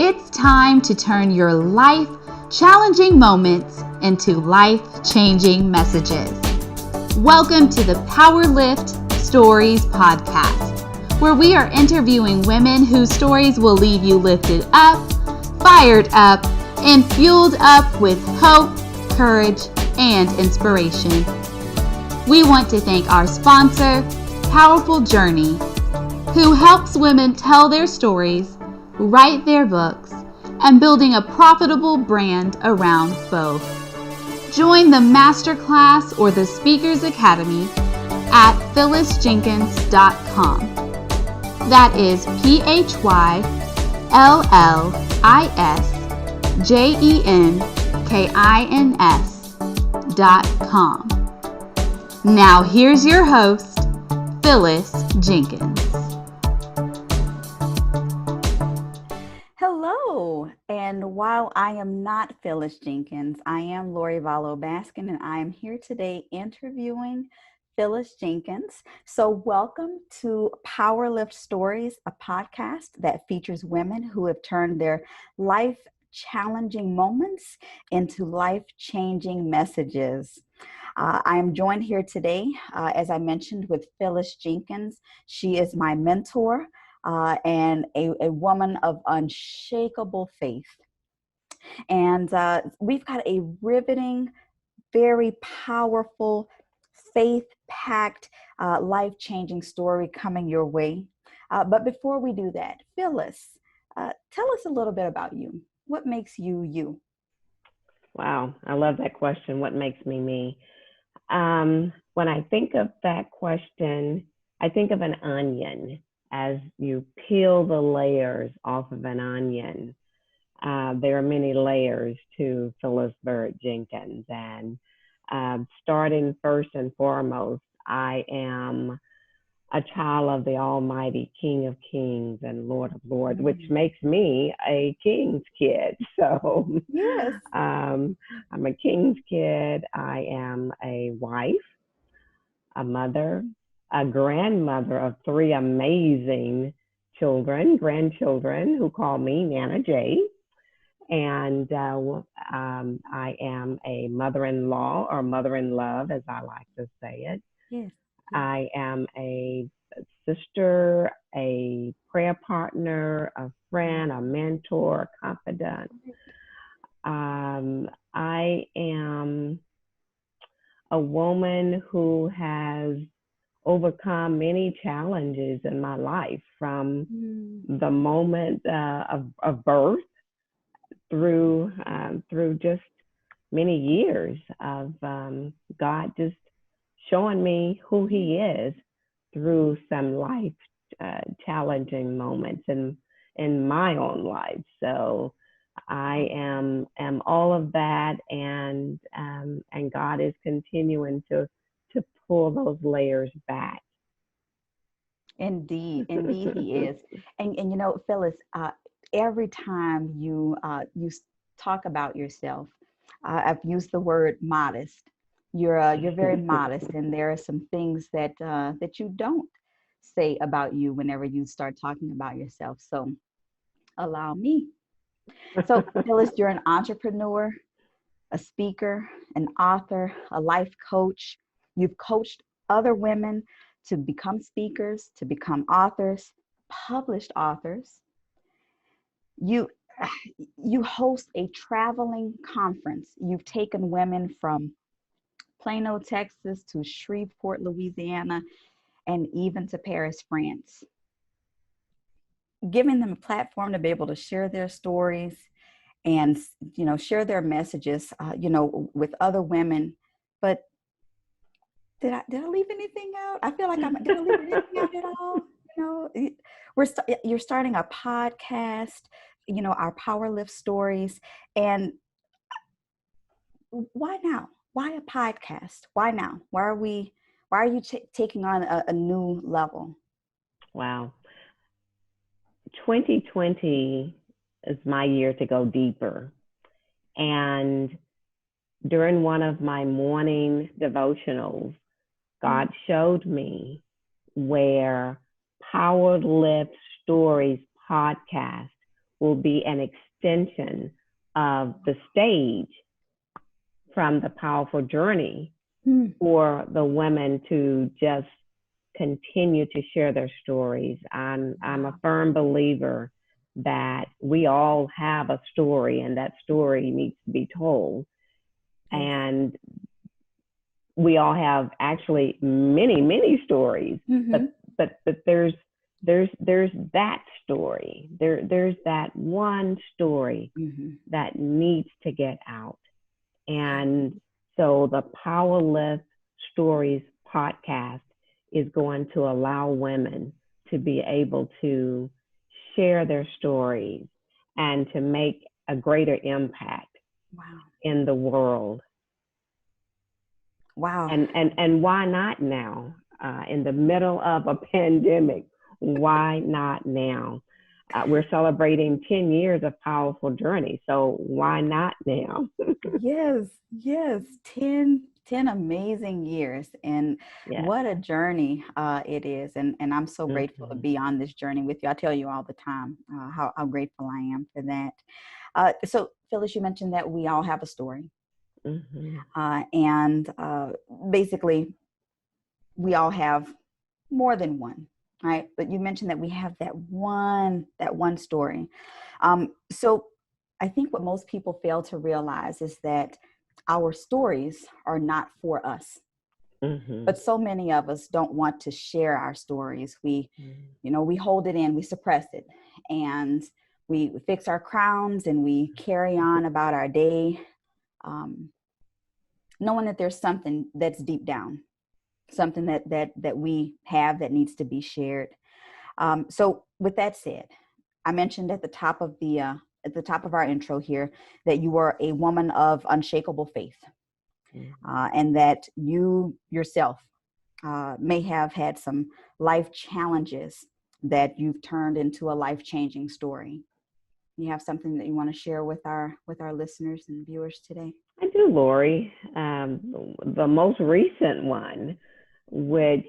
It's time to turn your life-challenging moments into life-changing messages. Welcome to the Power Lift Stories podcast, where we are interviewing women whose stories will leave you lifted up, fired up, and fueled up with hope, courage, and inspiration. We want to thank our sponsor, Powerful Journey, who helps women tell their stories, write their books, and building a profitable brand around both. Join the masterclass or the Speakers Academy at phyllisjenkins.com. That is PHYLLISJENKINS.com. Now here's your host, Phyllis Jenkins. Hello, and while I am not Phyllis Jenkins, I am Lori vallot-baskin, and I am here today interviewing Phyllis Jenkins. So welcome to Power Lift Stories, a podcast that features women who have turned their life-challenging moments into life-changing messages. I am joined here today, as I mentioned, with Phyllis Jenkins. She is my mentor and a woman of unshakable faith. And we've got a riveting, very powerful, faith-packed, life-changing story coming your way. But before we do that, Phyllis, tell us a little bit about you. What makes you you? Wow, I love that question. What makes me me? When I think of that question, I think of an onion. As you peel the layers off of an onion, there are many layers to Phyllis Jenkins. And starting first and foremost, I am a child of the Almighty King of Kings and Lord of Lords, which makes me a King's kid. So yes. I'm a King's kid. I am a wife, a mother, a grandmother of three amazing grandchildren who call me Nana J. And I am a mother-in-law, or mother-in-love, as I like to say it. Yes. I am a sister, a prayer partner, a friend, a mentor, a confidant. I am a woman who has overcome many challenges in my life, from the moment of birth through just many years of God just showing me who He is through some life challenging moments in my own life. So I am all of that, and God is continuing to pull those layers back. Indeed He is. And you know, Phyllis, every time you talk about yourself, I've used the word modest. You're very modest, and there are some things that you don't say about you whenever you start talking about yourself. So allow me. So Phyllis, you're an entrepreneur, a speaker, an author, a life coach. You've coached other women to become speakers, to become authors, published authors. You host a traveling conference. You've taken women from Plano, Texas to Shreveport, Louisiana, and even to Paris, France, giving them a platform to be able to share their stories and, you know, share their messages, with other women. But did I leave anything out? I feel like did I leave anything out at all? You know, you're starting a podcast, our Power Lift Stories. And why now? Why a podcast? Why now? Why are you taking on a new level? Wow. 2020 is my year to go deeper. And during one of my morning devotionals, God showed me where Power Lift Stories podcast will be an extension of the stage from the powerful journey for the women to just continue to share their stories. I'm a firm believer that we all have a story, and that story needs to be told. And we all have actually many stories, but there's that story. There's that one story that needs to get out. And so the Power Lift Stories podcast is going to allow women to be able to share their stories and to make a greater impact in the world. Wow. And why not now? In the middle of a pandemic, why not now? We're celebrating 10 years of Powerful Journey, so why not now? Yes, 10 amazing years, and what a journey it is, and I'm so grateful to be on this journey with you. I tell you all the time how grateful I am for that. So Phyllis, you mentioned that we all have a story, and basically we all have more than one, right? But you mentioned that we have that one story. So I think what most people fail to realize is that our stories are not for us. But so many of us don't want to share our stories. We, we hold it in, we suppress it, and we fix our crowns and we carry on about our day, knowing that there's something that's deep down, something that we have that needs to be shared. So with that said, I mentioned at the top of our intro here that you were a woman of unshakable faith, and that you yourself may have had some life challenges that you've turned into a life-changing story. You have something that you want to share with our listeners and viewers today? I do, Lori. The most recent one, which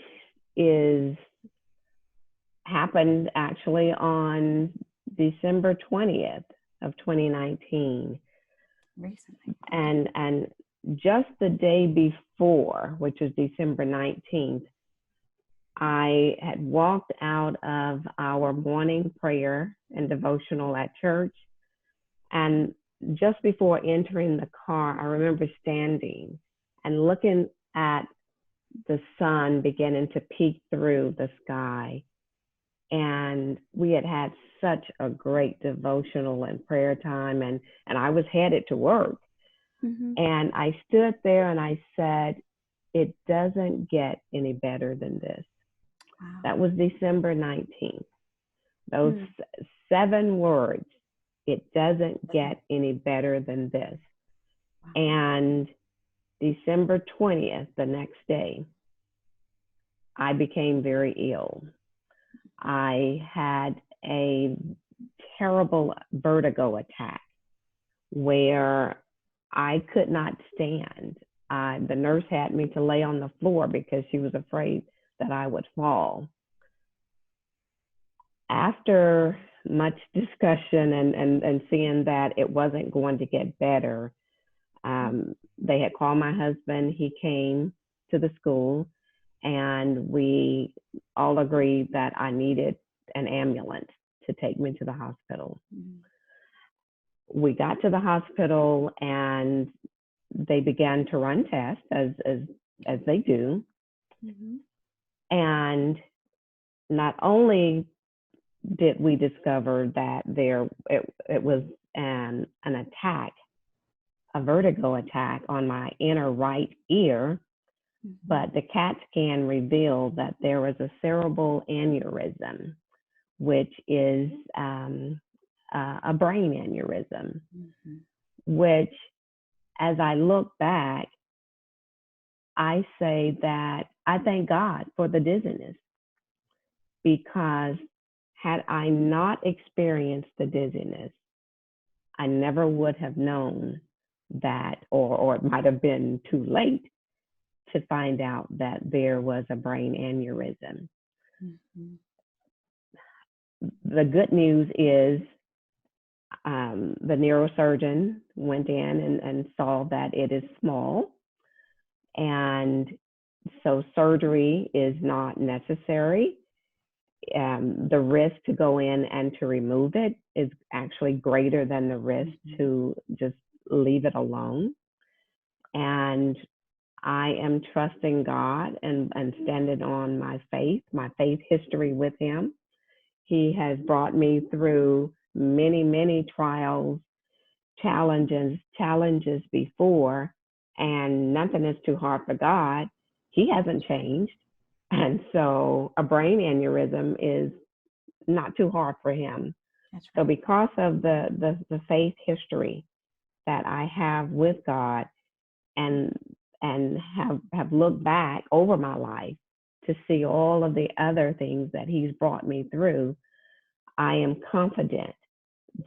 happened actually on December 20th of 2019. Recently. And just the day before, which was December 19th, I had walked out of our morning prayer and devotional at church. And just before entering the car, I remember standing and looking at the sun beginning to peek through the sky. And we had such a great devotional and prayer time, and I was headed to work. And I stood there and I said, it doesn't get any better than this. Wow. That was December 19th. Those 7 words, it doesn't get any better than this. Wow. And December 20th, the next day, I became very ill. I had a terrible vertigo attack where I could not stand. The nurse had me to lay on the floor because she was afraid that I would fall. After much discussion and seeing that it wasn't going to get better, they had called my husband. He came to the school, and we all agreed that I needed an ambulance to take me to the hospital. We got to the hospital and they began to run tests as they do. And not only did we discover that it was an attack, a vertigo attack on my inner right ear, but the CAT scan revealed that there was a cerebral aneurysm, which is a brain aneurysm, which, as I look back, I say that I thank God for the dizziness, because had I not experienced the dizziness, I never would have known that, or it might have been too late to find out that there was a brain aneurysm. The good news is The neurosurgeon went in and saw that it is small, and so surgery is not necessary. The risk to go in and to remove it is actually greater than the risk to just leave it alone. And I am trusting God and standing on my faith history with him. He has brought me through many, many trials, challenges before, and nothing is too hard for God. He hasn't changed. And so a brain aneurysm is not too hard for him. That's right. So because of the faith history that I have with God, and have looked back over my life to see all of the other things that he's brought me through, I am confident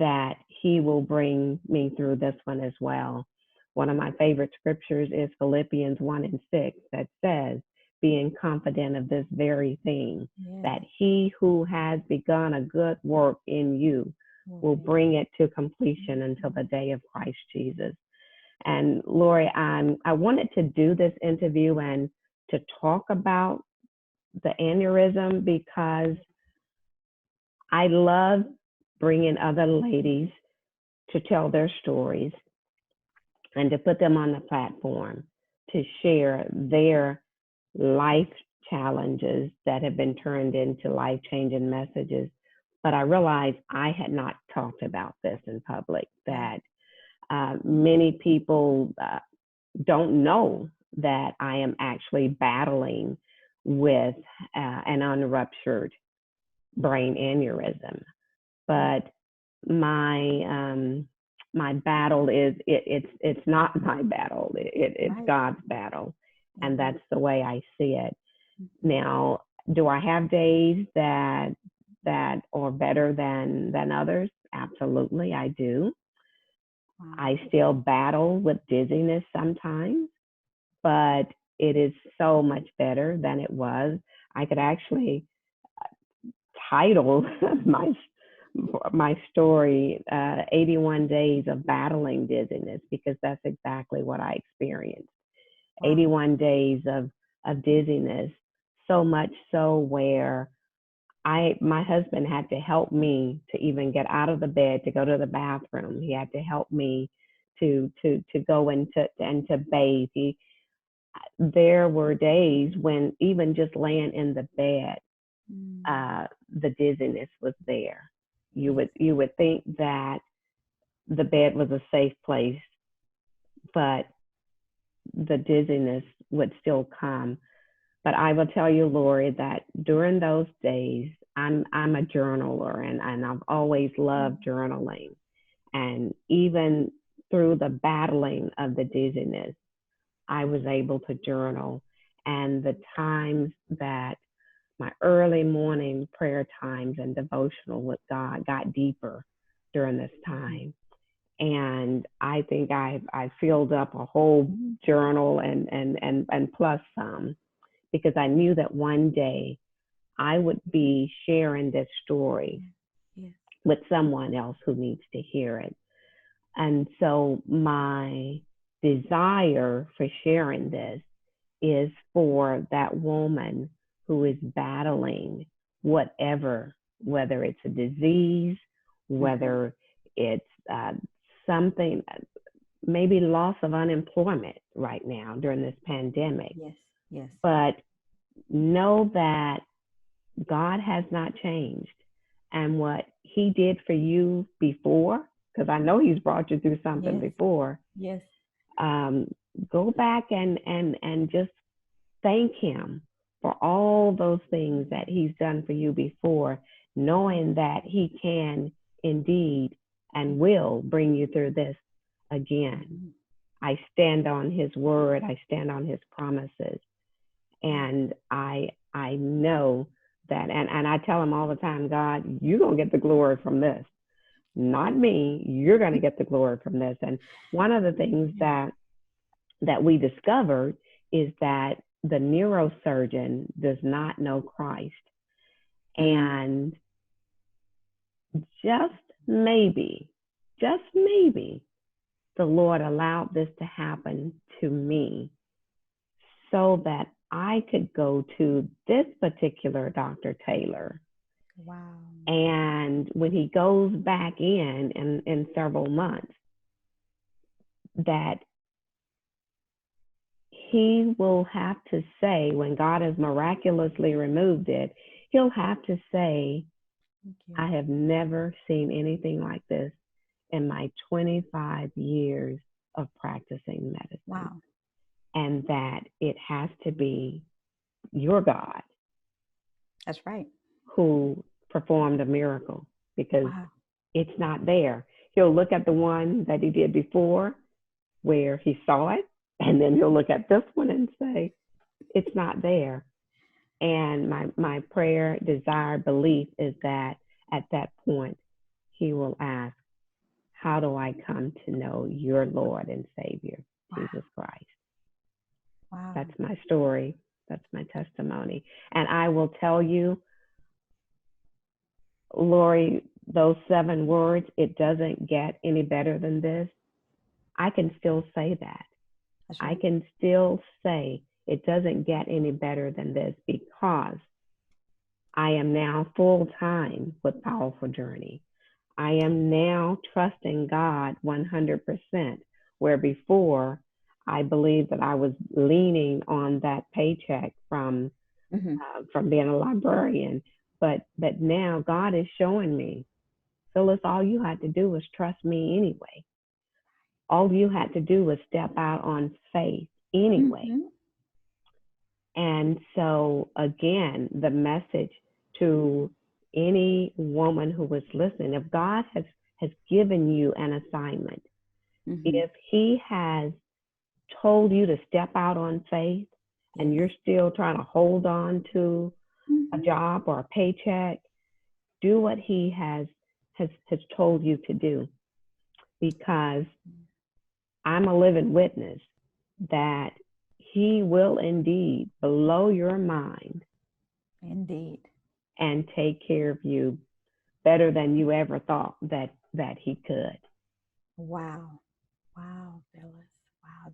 that he will bring me through this one as well. One of my favorite scriptures is Philippians 1:6 that says, being confident of this very thing, that he who has begun a good work in you will bring it to completion until the day of Christ Jesus. And Lori, I wanted to do this interview and to talk about the aneurysm because I love bringing other ladies to tell their stories and to put them on the platform to share their life challenges that have been turned into life-changing messages. But I realized I had not talked about this in public, that many people don't know that I am actually battling with an unruptured brain aneurysm. But my battle is it's not my battle. It's right. God's battle, and that's the way I see it. Now, do I have days that are better than others? Absolutely, I do. Wow. I still battle with dizziness sometimes, but it is so much better than it was. I could actually title my story 81 Days of Battling Dizziness, because that's exactly what I experienced. Wow. 81 days of dizziness, so much so where my husband had to help me to even get out of the bed to go to the bathroom. He had to help me to go into and to bathe. There were days when even just laying in the bed, the dizziness was there. You would think that the bed was a safe place, but the dizziness would still come. But I will tell you, Lori, that during those days, I'm a journaler, and I've always loved journaling. And even through the battling of the dizziness, I was able to journal. And the times that my early morning prayer times and devotional with God got deeper during this time. And I think I filled up a whole journal and plus some, because I knew that one day I would be sharing this story with someone else who needs to hear it. And so my desire for sharing this is for that woman who is battling whatever, whether it's a disease, whether it's something, maybe loss of unemployment right now during this pandemic. Yes. But know that God has not changed. And what he did for you before, because I know he's brought you through something before. Yes. Go back and just thank him for all those things that he's done for you before, knowing that he can indeed and will bring you through this again. I stand on his word. I stand on his promises. And I know that, and I tell him all the time, God, you're going to get the glory from this. Not me. You're going to get the glory from this. And one of the things that we discovered is that the neurosurgeon does not know Christ. And just maybe just maybe, the Lord allowed this to happen to me so that I could go to this particular Dr. Taylor. Wow. And when he goes back in several months, that he will have to say, when God has miraculously removed it, he'll have to say, I have never seen anything like this in my 25 years of practicing medicine. Wow. And that it has to be your God. That's right. Who performed a miracle, because Wow. it's not there. He'll look at the one that he did before where he saw it, and then he'll look at this one and say, it's not there. And my prayer, desire, belief is that at that point, he will ask, how do I come to know your Lord and Savior, Jesus Christ? Wow. That's my story. That's my testimony. And I will tell you, Lori, those 7 words, it doesn't get any better than this. I can still say that. That's right. I can still say it doesn't get any better than this, because I am now full-time with Powerful Journey. I am now trusting God 100%, where before I believed that I was leaning on that paycheck from being a librarian. But now God is showing me, Phyllis, all you had to do was trust me anyway. All you had to do was step out on faith anyway. And so again, the message to any woman who was listening, if God has given you an assignment, if he has told you to step out on faith and you're still trying to hold on to a job or a paycheck, do what he has told you to do. Because I'm a living witness that he will indeed blow your mind. Indeed. And take care of you better than you ever thought that he could. Wow. Wow, Phyllis. Wow,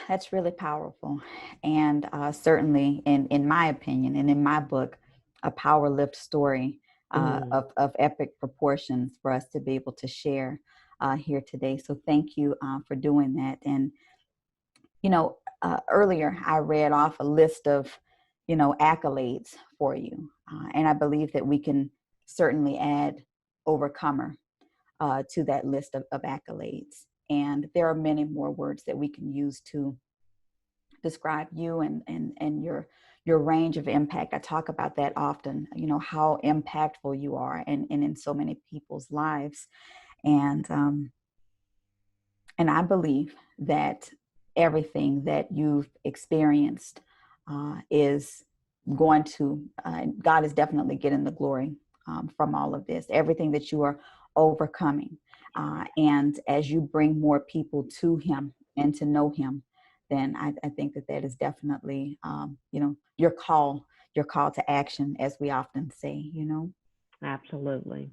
that's really powerful. And certainly in my opinion and in my book, a power lift story of epic proportions for us to be able to share here today. So thank you for doing that. And, earlier I read off a list of, accolades for you. And I believe that we can certainly add overcomer to that list of accolades. And there are many more words that we can use to describe you and your range of impact. I talk about that often, how impactful you are and in so many people's lives. And I believe that everything that you've experienced is going to, God is definitely getting the glory from all of this, everything that you are overcoming. And as you bring more people to him and to know him, then I think that is definitely, your call to action, as we often say, Absolutely.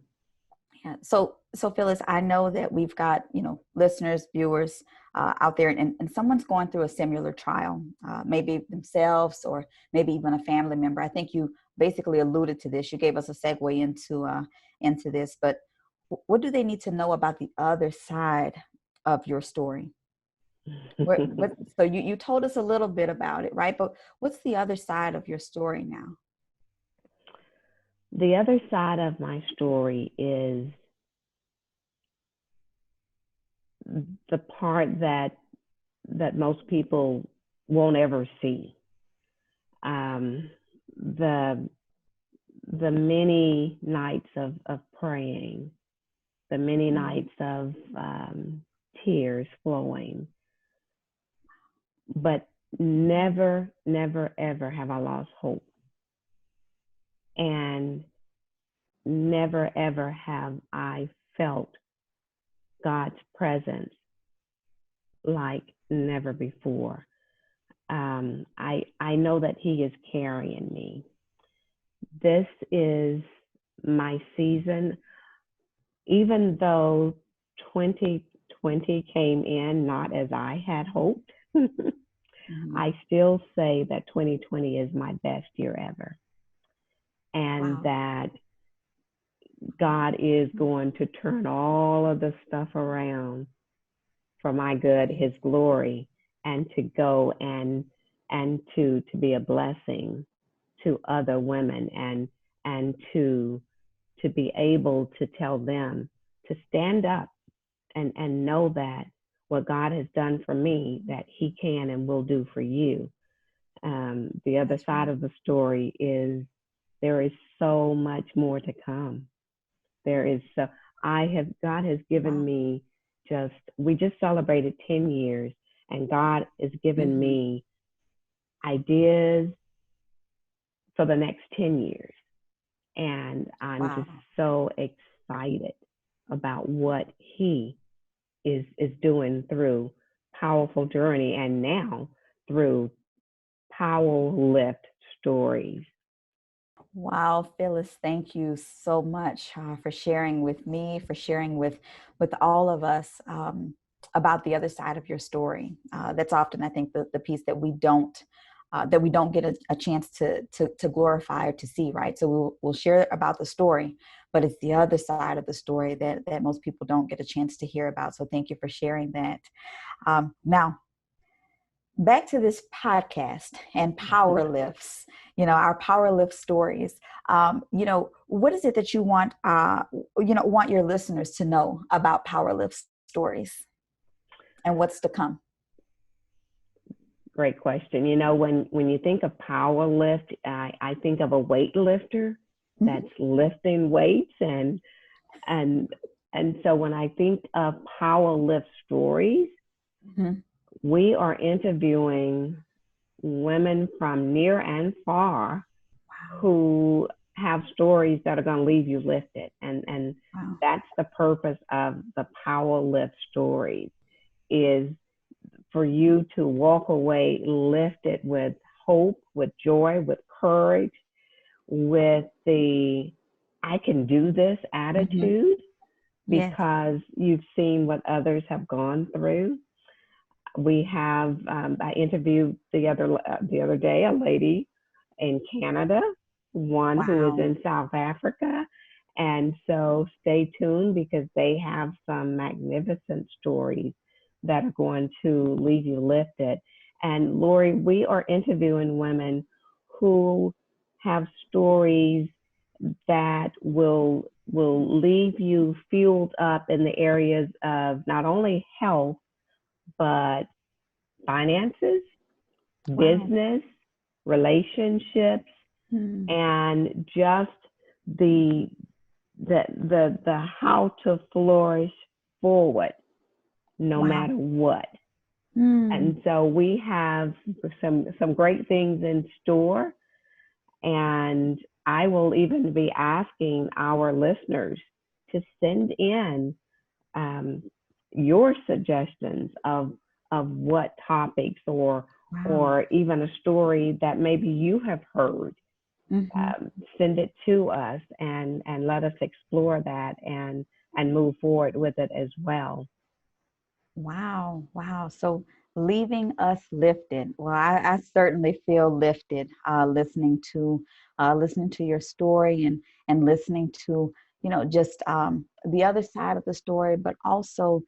Yeah. So Phyllis, I know that we've got, listeners, viewers out there, and someone's going through a similar trial, maybe themselves or maybe even a family member. I think you basically alluded to this. You gave us a segue into this, but what do they need to know about the other side of your story? So you told us a little bit about it, right? But what's the other side of your story now? The other side of my story is the part that most people won't ever see. The many nights of praying, the many nights of tears flowing, but never, ever have I lost hope. And never, ever have I felt God's presence like never before. I know that he is carrying me. This is my season even though 2020 came in not as I had hoped, I still say that 2020 is my best year ever. And Wow. that God is going to turn all of the stuff around for my good, his glory, and to go and to be a blessing to other women, and to be able to tell them to stand up and know that what God has done for me, that he can and will do for you. The other side of the story is there is so much more to come. There is so God has given me we just celebrated 10 years, and God has given me ideas for the next 10 years. And I'm just so excited about what he is doing through Powerful Journey, and now through Power Lift Stories. Wow, Phyllis, thank you so much for sharing with me, for sharing with all of us about the other side of your story. That's often, I think, the piece that we don't get a chance to glorify or to see, right? So we'll share about the story, but it's the other side of the story that most people don't get a chance to hear about. So thank you for sharing that. Now, back to this podcast and power lifts, our power lift stories. What is it that you want your listeners to know about power lift stories and what's to come? Great question. When you think of power lift, I think of a weightlifter that's lifting weights, and so when I think of power lift stories, we are interviewing women from near and far who have stories that are going to leave you lifted. And that's the purpose of the Power Lift Stories, is for you to walk away lifted with hope, with joy, with courage, with the I can do this attitude, because you've seen what others have gone through. We have, I interviewed the other day a lady in Canada, one who is in South Africa. And so stay tuned, because they have some magnificent stories that are going to leave you lifted. And Lori, we are interviewing women who have stories that will leave you fueled up in the areas of not only health, but finances, business, relationships, and just the how to flourish forward no matter what. And so we have some great things in store, and I will even be asking our listeners to send in your suggestions of what topics or even a story that maybe you have heard. Send it to us and let us explore that and move forward with it as well. Wow. So leaving us lifted. Well, I certainly feel lifted listening to your story and listening to just the other side of the story, but also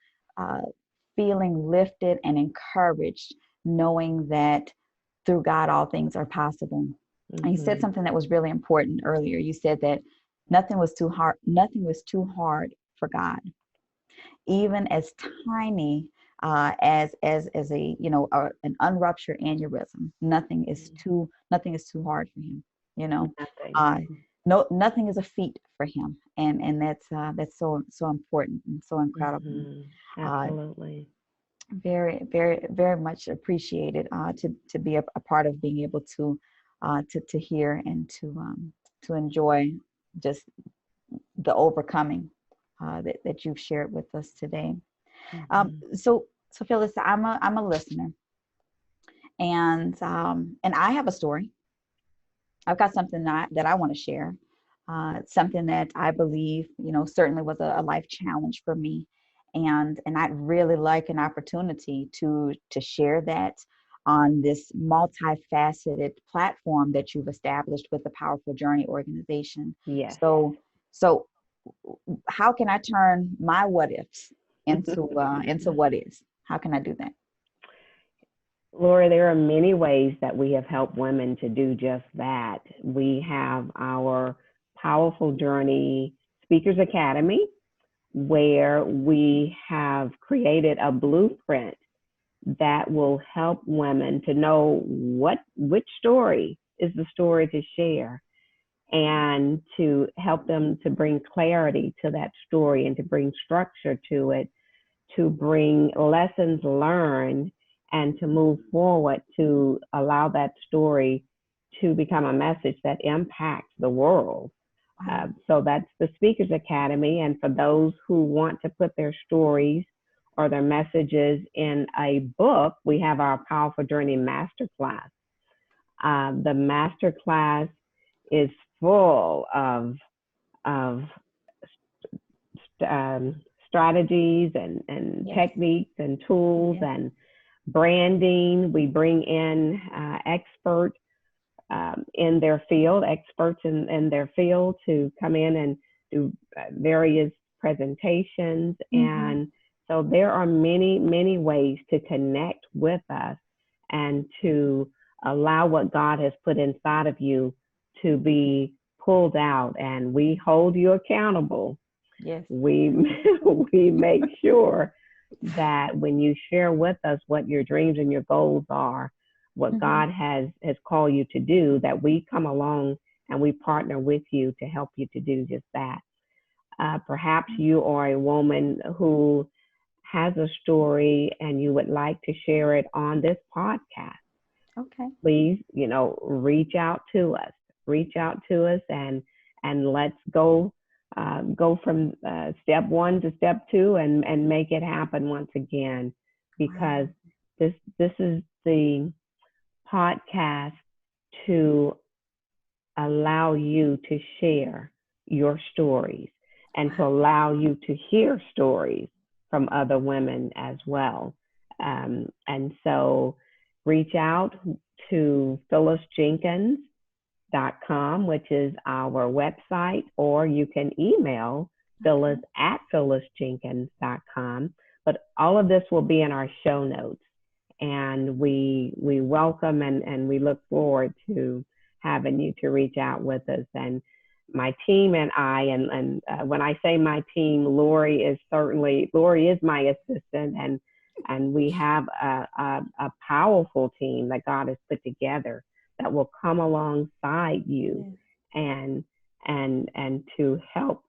feeling lifted and encouraged, knowing that through God all things are possible. And you said something that was really important earlier. You said that nothing was too hard for God. Even as tiny as a an unruptured aneurysm, nothing is too hard for him. Nothing is a feat for him, and that's so important and so incredible. Absolutely. Very, very, very much appreciated to be a part of being able to hear and to enjoy just the overcoming that you've shared with us today. So Phyllis, I'm a listener, and I have a story. I've got something that I want to share, something that I believe, certainly was a life challenge for me. And I'd really like an opportunity to share that on this multifaceted platform that you've established with the Powerful Journey organization. Yes. So how can I turn my what ifs into what is? How can I do that? Laura, there are many ways that we have helped women to do just that. We have our Powerful Journey Speakers Academy, where we have created a blueprint that will help women to know which story is the story to share, and to help them to bring clarity to that story and to bring structure to it, to bring lessons learned, and to move forward to allow that story to become a message that impacts the world. So that's the Speakers Academy. And for those who want to put their stories or their messages in a book, we have our Powerful Journey Masterclass. The Masterclass is full of strategies and Yes. techniques and tools Yes. and branding. We bring in experts in their field, to come in and do various presentations. And so there are many, many ways to connect with us and to allow what God has put inside of you to be pulled out. And we hold you accountable. Yes. We make sure that when you share with us what your dreams and your goals are, what God has called you to do, that we come along and we partner with you to help you to do just that. Perhaps you are a woman who has a story and you would like to share it on this podcast. Okay. Please, reach out to us and let's go from step one to step two and make it happen once again, because this is the podcast to allow you to share your stories and to allow you to hear stories from other women as well. And so reach out to PhyllisJenkins.com, which is our website, or you can email Phyllis at PhyllisJenkins.com. But all of this will be in our show notes. And we welcome and we look forward to having you to reach out with us. And my team and I, and when I say my team, Lori is my assistant, and we have a powerful team that God has put together that will come alongside you and to help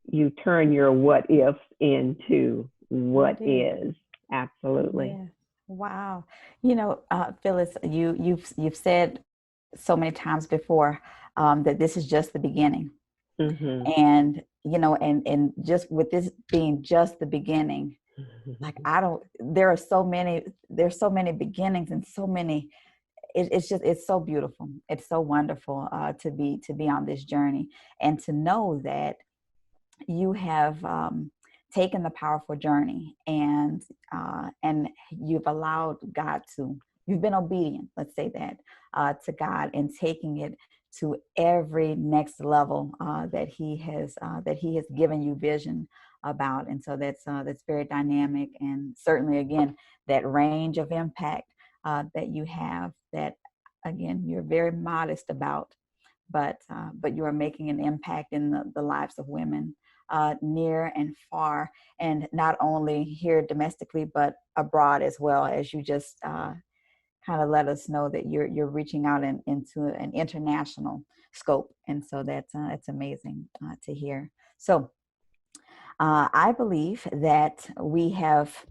you turn your what ifs into what is. Absolutely. Yes. Wow. Phyllis, you've said so many times before that this is just the beginning. And and just with this being just the beginning, like there's so many beginnings and so many. It's so beautiful. It's so wonderful to be on this journey and to know that you have taken the powerful journey and you've allowed God you've been obedient, let's say that, to God, and taking it to every next level that He has given you vision about. And so that's very dynamic, and certainly again that range of impact that you have, that again you're very modest about, but you are making an impact in the lives of women near and far, and not only here domestically but abroad as well, as you just kind of let us know that you're reaching out into an international scope. And so that's it's amazing to hear. So I believe that we have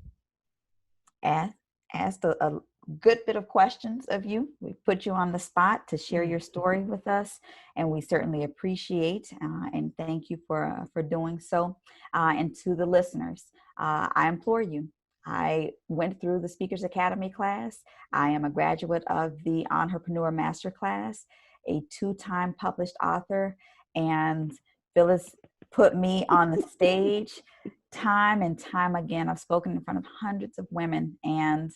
asked a good bit of questions of you. We put you on the spot to share your story with us, and we certainly appreciate and thank you for doing so. And to the listeners, I implore you. I went through the Speakers Academy class. I am a graduate of the EnHERpreneur Masterclass, a 2-time published author, And Phyllis put me on the stage time and time again. I've spoken in front of hundreds of women, and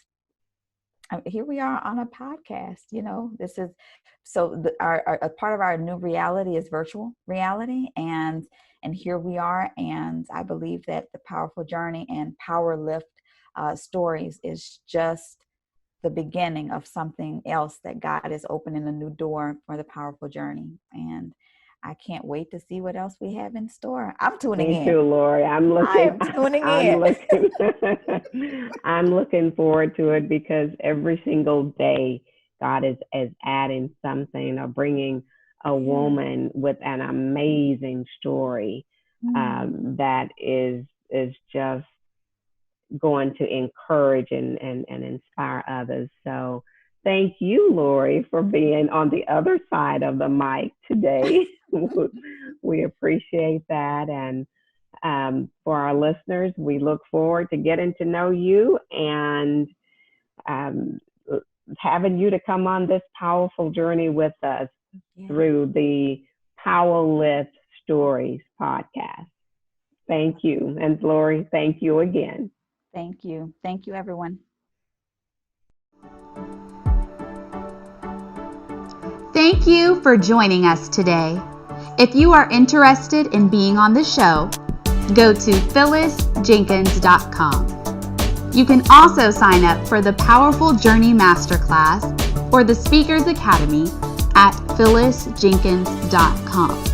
here we are on a podcast. This is a part of our new reality is virtual reality, and here we are. And I believe that the Powerful Journey and Power Lift stories is just the beginning of something else, that God is opening a new door for the Powerful Journey. And I can't wait to see what else we have in store. I'm tuning in. Me too, Lori. I'm tuning in. I'm looking forward to it, because every single day God is adding something, or bringing a woman with an amazing story that is just going to encourage and inspire others. So thank you, Lori, for being on the other side of the mic today. We appreciate that. And for our listeners, we look forward to getting to know you and having you to come on this powerful journey with us through the Power Lift Stories podcast. Thank you. And Lori, thank you again. Thank you. Thank you, everyone. Thank you for joining us today. If you are interested in being on the show, go to phyllisjenkins.com. You can also sign up for the Powerful Journey Masterclass or the Speakers Academy at phyllisjenkins.com.